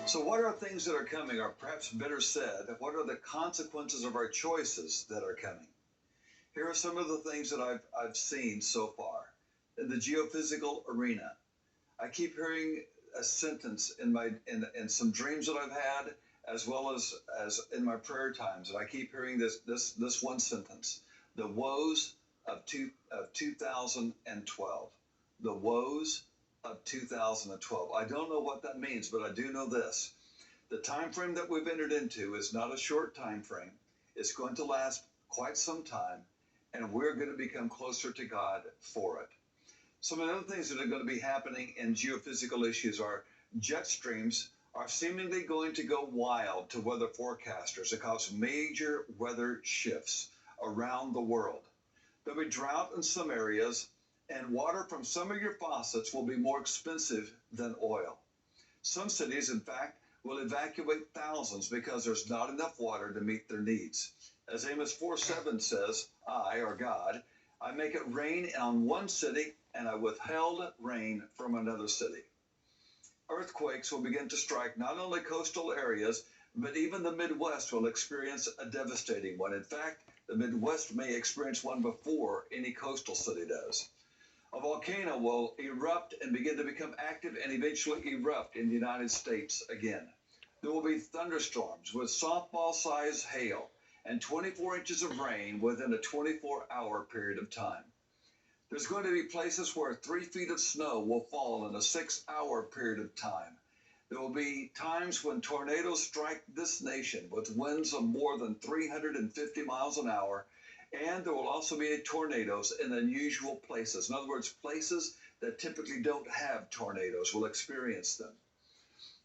So, what are things that are coming, or perhaps better said, what are the consequences of our choices that are coming? Here are some of the things that I've seen so far in the geophysical arena. I keep hearing a sentence in some dreams that I've had, as well as in my prayer times, and I keep hearing this one sentence: the woes of 2012. The woes of 2012. I don't know what that means, but I do know this: the time frame that we've entered into is not a short time frame. It's going to last quite some time, and we're going to become closer to God for it. Some of the other things that are going to be happening in geophysical issues are jet streams are seemingly going to go wild to weather forecasters and cause major weather shifts around the world. There'll be drought in some areas, and water from some of your faucets will be more expensive than oil. Some cities, in fact, will evacuate thousands because there's not enough water to meet their needs. As Amos 4:7 says, I, or God, I make it rain on one city, and I withheld rain from another city. Earthquakes will begin to strike not only coastal areas, but even the Midwest will experience a devastating one. In fact, the Midwest may experience one before any coastal city does. A volcano will erupt and begin to become active and eventually erupt in the United States again. There will be thunderstorms with softball-sized hail and 24 inches of rain within a 24-hour period of time. There's going to be places where 3 feet of snow will fall in a 6-hour period of time. There will be times when tornadoes strike this nation with winds of more than 350 miles an hour, and there will also be tornadoes in unusual places. In other words, places that typically don't have tornadoes will experience them.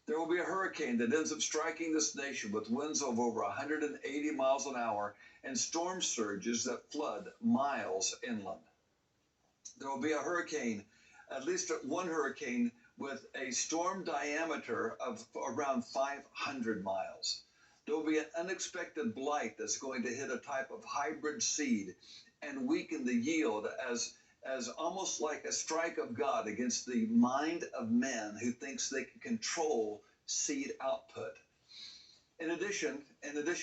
There will be a hurricane that ends up striking this nation with winds of over 180 miles an hour and storm surges that flood miles inland. There will be a hurricane, at least one hurricane, with a storm diameter of around 500 miles. There will be an unexpected blight that's going to hit a type of hybrid seed and weaken the yield as almost like a strike of God against the mind of men who thinks they can control seed output. In addition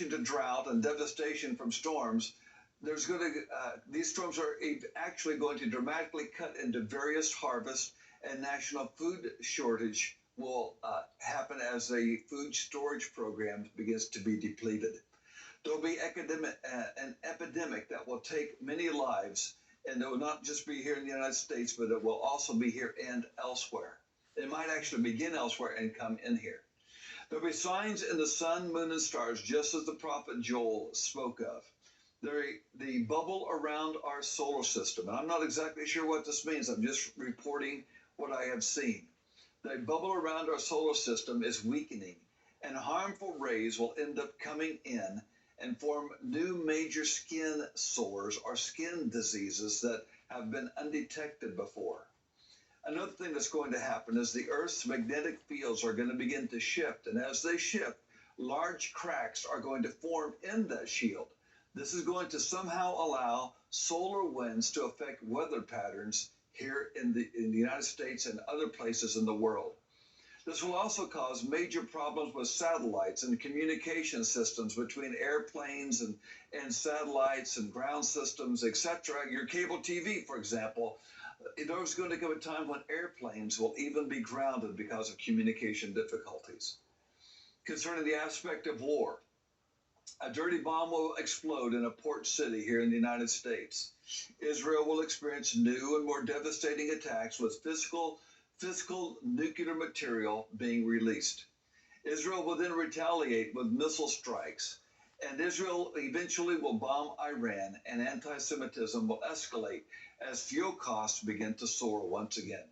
to drought and devastation from storms, these storms are actually going to dramatically cut into various harvests, and national food shortage will happen as the food storage program begins to be depleted. There will be an epidemic that will take many lives, and it will not just be here in the United States, but it will also be here and elsewhere. It might actually begin elsewhere and come in here. There will be signs in the sun, moon, and stars, just as the prophet Joel spoke of. The bubble around our solar system, and I'm not exactly sure what this means. I'm just reporting what I have seen. The bubble around our solar system is weakening, and harmful rays will end up coming in and form new major skin sores or skin diseases that have been undetected before. Another thing that's going to happen is the Earth's magnetic fields are going to begin to shift, and as they shift, large cracks are going to form in that shield. This is going to somehow allow solar winds to affect weather patterns here in the United States and other places in the world. This will also cause major problems with satellites and communication systems between airplanes and satellites and ground systems, etc. Your cable TV, for example, there's going to come a time when airplanes will even be grounded because of communication difficulties. Concerning the aspect of war, a dirty bomb will explode in a port city here in the United States. Israel will experience new and more devastating attacks with physical nuclear material being released. Israel will then retaliate with missile strikes, and Israel eventually will bomb Iran, and anti-Semitism will escalate as fuel costs begin to soar once again.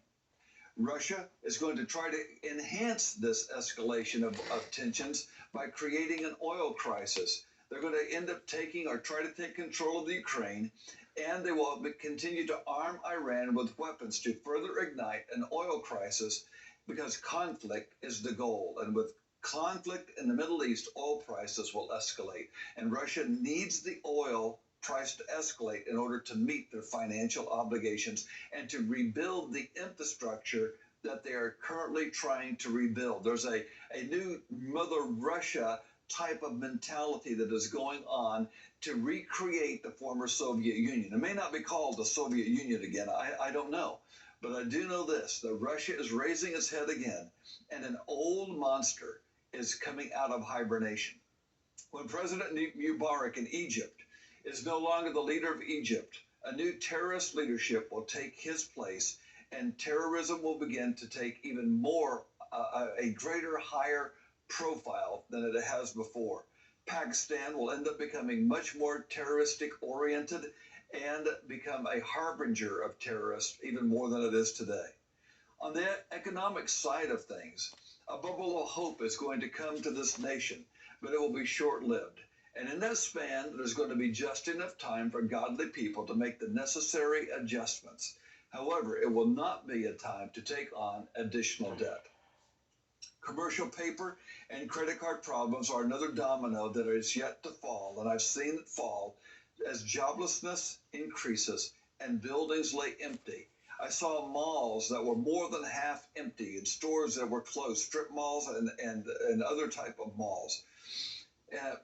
Russia is going to try to enhance this escalation of tensions by creating an oil crisis. They're going to end up taking or try to take control of the Ukraine, and they will continue to arm Iran with weapons to further ignite an oil crisis, because conflict is the goal. And with conflict in the Middle East, oil prices will escalate, and Russia needs the oil price to escalate in order to meet their financial obligations and to rebuild the infrastructure that they are currently trying to rebuild. There's a new Mother Russia type of mentality that is going on to recreate the former Soviet Union. It may not be called the Soviet Union again, I don't know. But I do know this, that Russia is raising its head again, and an old monster is coming out of hibernation. When President Mubarak in Egypt is no longer the leader of Egypt, a new terrorist leadership will take his place, and terrorism will begin to take even more, a greater, higher profile than it has before. Pakistan will end up becoming much more terroristic oriented and become a harbinger of terrorists even more than it is today. On the economic side of things, a bubble of hope is going to come to this nation, but it will be short-lived. And in that span, there's going to be just enough time for godly people to make the necessary adjustments. However, it will not be a time to take on additional debt. Commercial paper and credit card problems are another domino that is yet to fall, and I've seen it fall as joblessness increases and buildings lay empty. I saw malls that were more than half empty and stores that were closed, strip malls and other type of malls.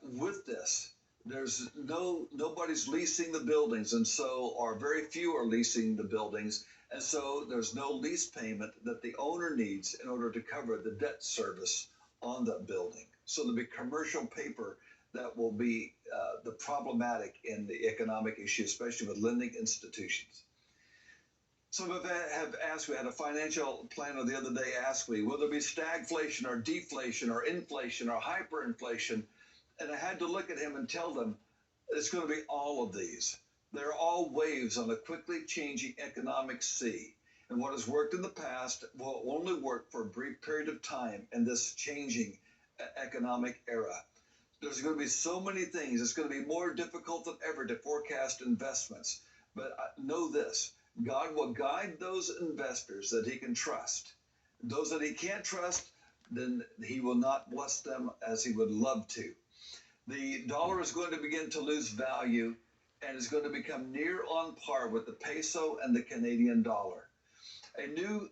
With this, there's nobody's leasing the buildings, and so, or very few are leasing the buildings, and so there's no lease payment that the owner needs in order to cover the debt service on that building. So there'll be commercial paper that will be the problematic in the economic issue, especially with lending institutions. Some have asked me, I had a financial planner the other day ask me, will there be stagflation or deflation or inflation or hyperinflation? And I had to look at him and tell them it's going to be all of these. They're all waves on a quickly changing economic sea. And what has worked in the past will only work for a brief period of time in this changing economic era. There's going to be so many things. It's going to be more difficult than ever to forecast investments. But know this, God will guide those investors that he can trust. Those that he can't trust, then he will not bless them as he would love to. The dollar is going to begin to lose value and is going to become near on par with the peso and the Canadian dollar. A new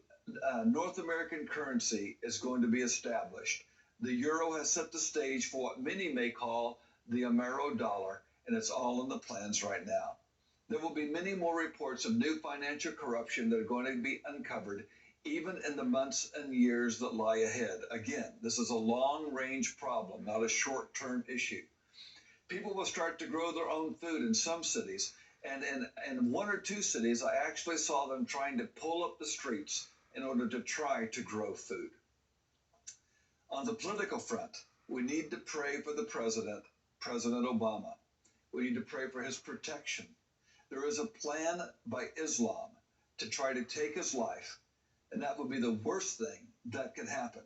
North American currency is going to be established. The euro has set the stage for what many may call the Amero dollar, and it's all in the plans right now. There will be many more reports of new financial corruption that are going to be uncovered, even in the months and years that lie ahead. Again, this is a long-range problem, not a short-term issue. People will start to grow their own food in some cities, and in one or two cities, I actually saw them trying to pull up the streets in order to try to grow food. On the political front, we need to pray for the President Obama. We need to pray for his protection. There is a plan by Islam to try to take his life, and that would be the worst thing that could happen.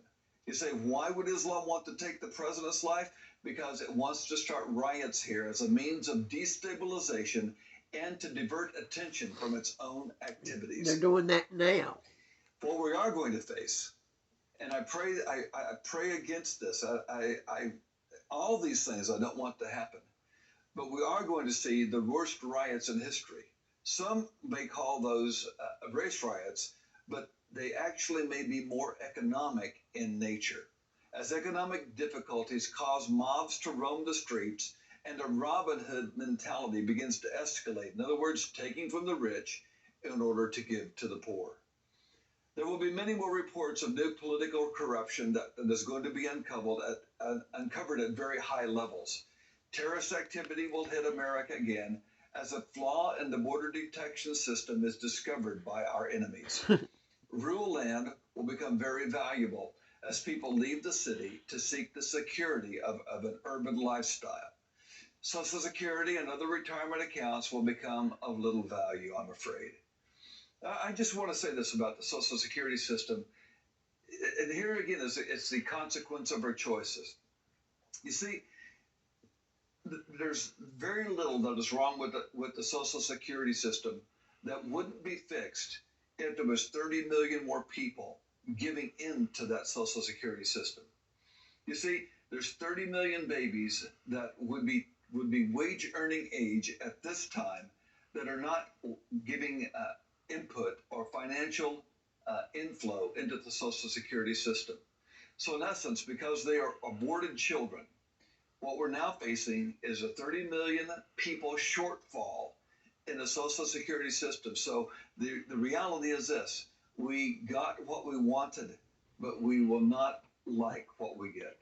You say, why would Islam want to take the president's life? Because it wants to start riots here as a means of destabilization and to divert attention from its own activities. They're doing that now. What we are going to face, and I pray against this. All these things I don't want to happen. But we are going to see the worst riots in history. Some may call those race riots, but they actually may be more economic in nature. As economic difficulties cause mobs to roam the streets and a Robin Hood mentality begins to escalate, in other words, taking from the rich in order to give to the poor. There will be many more reports of new political corruption that is going to be uncovered at very high levels. Terrorist activity will hit America again as a flaw in the border detection system is discovered by our enemies. Rural land will become very valuable as people leave the city to seek the security of an urban lifestyle. Social Security and other retirement accounts will become of little value, I'm afraid. I just want to say this about the Social Security system. And here again, it's the consequence of our choices. You see, there's very little that is wrong with the Social Security system that wouldn't be fixed if there was 30 million more people giving into that Social Security system. You see, there's 30 million babies that would be wage earning age at this time that are not giving input or financial inflow into the Social Security system. So in essence, because they are aborted children, what we're now facing is a 30 million people shortfall in the Social Security system. So the reality is this: we got what we wanted, but we will not like what we get.